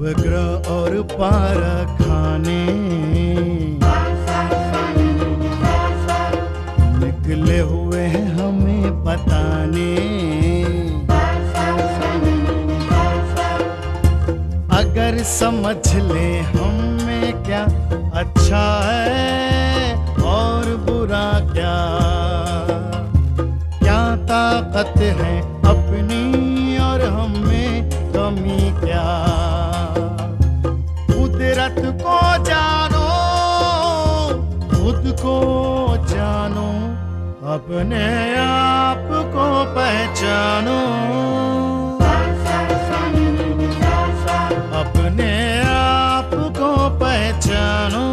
नवग्रह और पारखाने निकले हुए हैं हमें बताने। अगर समझ ले हमें क्या अच्छा है और बुरा क्या, क्या ताकत है अपनी और हमें कमी क्या। कुदरत को जानो, खुद को जानो, अपने आप को पहचानो, अपने आप को पहचानो।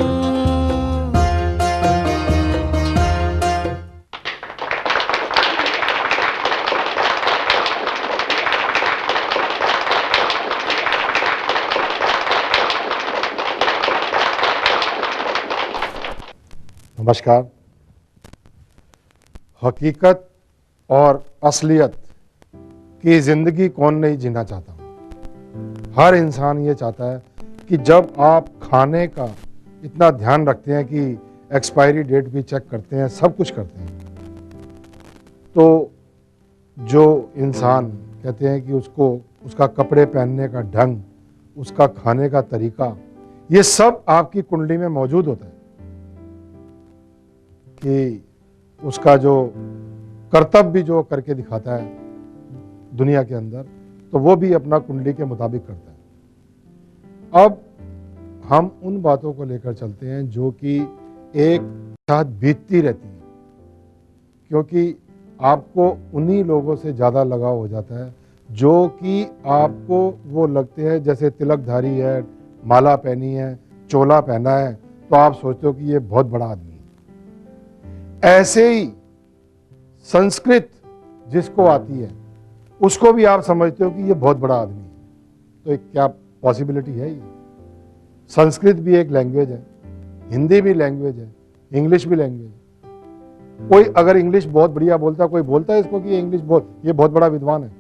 नमस्कार। हकीकत और असलियत की ज़िंदगी कौन नहीं जीना चाहता। हर इंसान ये चाहता है कि जब आप खाने का इतना ध्यान रखते हैं कि एक्सपायरी डेट भी चेक करते हैं, सब कुछ करते हैं, तो जो इंसान कहते हैं कि उसको उसका कपड़े पहनने का ढंग, उसका खाने का तरीका, ये सब आपकी कुंडली में मौजूद होता है कि उसका जो कर्तव्य भी जो करके दिखाता है दुनिया के अंदर, तो वो भी अपना कुंडली के मुताबिक करता है। अब हम उन बातों को लेकर चलते हैं जो कि एक साथ बीतती रहती हैं, क्योंकि आपको उन्हीं लोगों से ज़्यादा लगाव हो जाता है जो कि आपको वो लगते हैं जैसे तिलकधारी है, माला पहनी है, चोला पहना है, तो आप सोचते हो कि ये बहुत बड़ा आदमी है। ऐसे ही संस्कृत जिसको आती है उसको भी आप समझते हो कि ये बहुत बड़ा आदमी है। तो एक क्या पॉसिबिलिटी है ये? संस्कृत भी एक लैंग्वेज है, हिंदी भी लैंग्वेज है, इंग्लिश भी लैंग्वेज है। कोई अगर इंग्लिश बहुत बढ़िया बोलता है, कोई बोलता है इसको कि ये इंग्लिश ये बहुत बड़ा विद्वान है,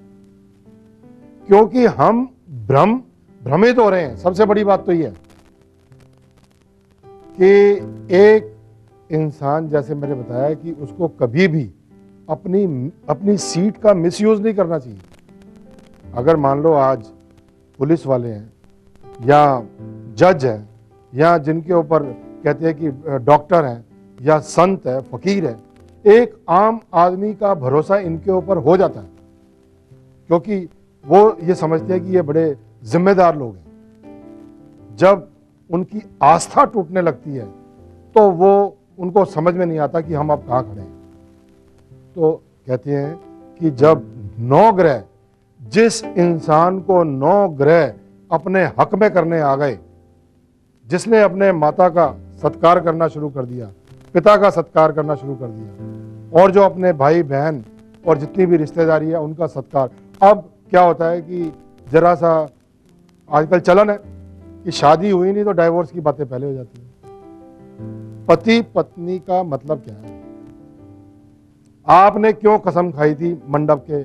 क्योंकि हम भ्रमित हो रहे हैं। सबसे बड़ी बात तो ये है कि एक इंसान, जैसे मैंने बताया, कि उसको कभी भी अपनी सीट का मिसयूज नहीं करना चाहिए। अगर मान लो आज पुलिस वाले हैं या जज हैं या जिनके ऊपर कहते हैं कि डॉक्टर हैं या संत है, फकीर है, एक आम आदमी का भरोसा इनके ऊपर हो जाता है, क्योंकि वो ये समझते हैं कि ये बड़े जिम्मेदार लोग हैं। जब उनकी आस्था टूटने लगती है तो वो उनको समझ में नहीं आता कि हम अब कहाँ खड़े हैं। तो कहते हैं कि जब 9 ग्रह, जिस इंसान को 9 ग्रह अपने हक में करने आ गए, जिसने अपने माता का सत्कार करना शुरू कर दिया, पिता का सत्कार करना शुरू कर दिया, और जो अपने भाई बहन और जितनी भी रिश्तेदारी है उनका सत्कार, अब क्या होता है कि जरा सा आजकल चलन है कि शादी हुई नहीं तो डाइवोर्स की बातें पहले हो जाती हैं। पति पत्नी का मतलब क्या है? आपने क्यों कसम खाई थी मंडप के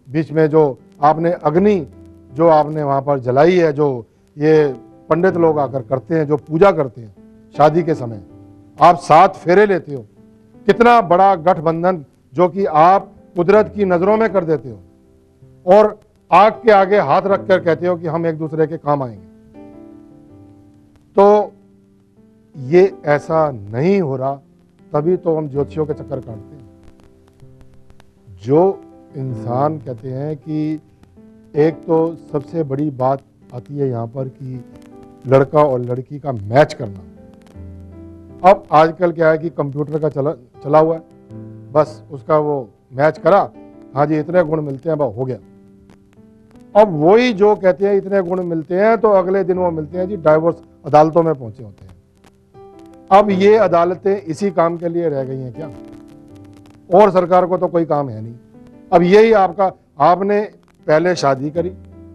बीच में, जो आपने अग्नि जो आपने वहां पर जलाई है, जो ये पंडित लोग आकर करते हैं, जो पूजा करते हैं शादी के समय, आप 7 फेरे लेते हो, कितना बड़ा गठबंधन जो कि आप कुदरत की नजरों में कर देते हो, और आग के आगे हाथ रखकर कहते हो कि हम एक दूसरे के काम आएंगे। तो ये ऐसा नहीं हो रहा, तभी तो हम ज्योतिषियों के चक्कर काटते हैं। जो इंसान कहते हैं कि एक तो सबसे बड़ी बात आती है यहाँ पर कि लड़का और लड़की का मैच करना। अब आजकल क्या है कि कंप्यूटर का चला हुआ है, बस उसका वो मैच करा, हाँ जी इतने गुण मिलते हैं, बस हो गया। अब वही जो कहते हैं इतने गुण मिलते हैं, तो अगले दिन वो मिलते हैं जी डाइवोर्स अदालतों में पहुंचे होते हैं। अब ये अदालतें इसी काम के लिए रह गई हैं क्या? और सरकार को तो कोई काम है नहीं। अब यही आपने पहले शादी करी,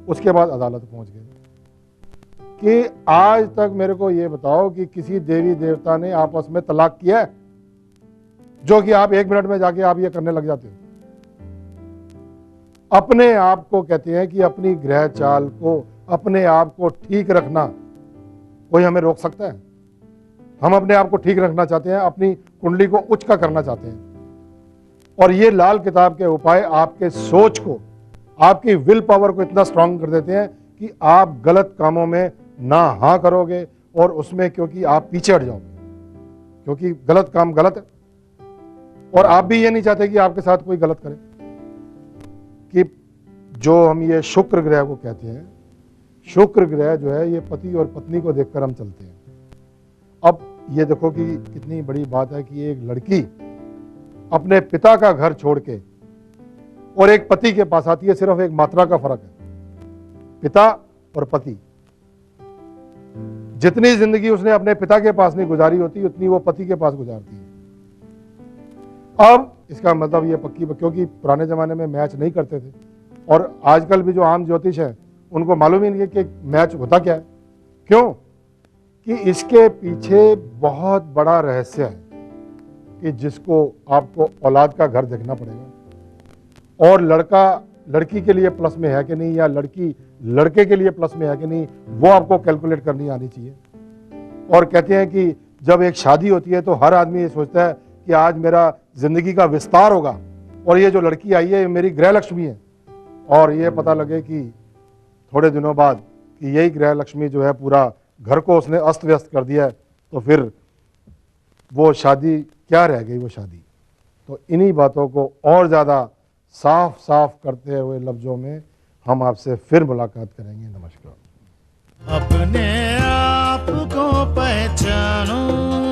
उसके बाद अदालत पहुंच गए। कि आज तक मेरे को ये बताओ कि किसी देवी देवता ने आपस में तलाक किया है, जो कि आप 1 मिनट में जाके आप ये करने लग जाते हो। अपने आप को कहते हैं कि अपनी ग्रह चाल को अपने आप को ठीक रखना कोई हमें रोक सकता है? हम अपने आप को ठीक रखना चाहते हैं, अपनी कुंडली को उच्च का करना चाहते हैं, और ये लाल किताब के उपाय आपके सोच को, आपकी विल पावर को इतना स्ट्रांग कर देते हैं कि आप गलत कामों में ना हाँ करोगे, और उसमें क्योंकि आप पीछे हट जाओगे, क्योंकि गलत काम गलत है, और आप भी ये नहीं चाहते कि आपके साथ कोई गलत करे। कि जो हम ये शुक्र ग्रह को कहते हैं, शुक्र ग्रह जो है ये पति और पत्नी को देखकर हम चलते हैं। अब ये देखो कि कितनी बड़ी बात है कि एक लड़की अपने पिता का घर छोड़ के और एक पति के पास आती है, सिर्फ एक मात्रा का फर्क है, पिता और पति। जितनी जिंदगी उसने अपने पिता के पास नहीं गुजारी होती, उतनी वो पति के पास गुजारती है। अब इसका मतलब ये पक्की, क्योंकि पुराने जमाने में मैच नहीं करते थे, और आजकल भी जो आम ज्योतिष है उनको मालूम ही नहीं है कि मैच होता क्या है। क्यों? कि इसके पीछे बहुत बड़ा रहस्य है कि जिसको आपको औलाद का घर देखना पड़ेगा, और लड़का लड़की के लिए प्लस में है कि नहीं, या लड़की लड़के के लिए प्लस में है कि नहीं, वो आपको कैलकुलेट करनी आनी चाहिए। और कहते हैं कि जब एक शादी होती है तो हर आदमी ये सोचता है कि आज मेरा जिंदगी का विस्तार होगा, और ये जो लड़की आई है ये मेरी गृह लक्ष्मी है, और ये पता लगे कि थोड़े दिनों बाद कि यही गृह लक्ष्मी जो है पूरा घर को उसने अस्त व्यस्त कर दिया है, तो फिर वो शादी क्या रह गई वो शादी। तो इन्हीं बातों को और ज़्यादा साफ साफ करते हुए लफ्ज़ों में हम आपसे फिर मुलाकात करेंगे। नमस्कार। अपने आप को पहचानो।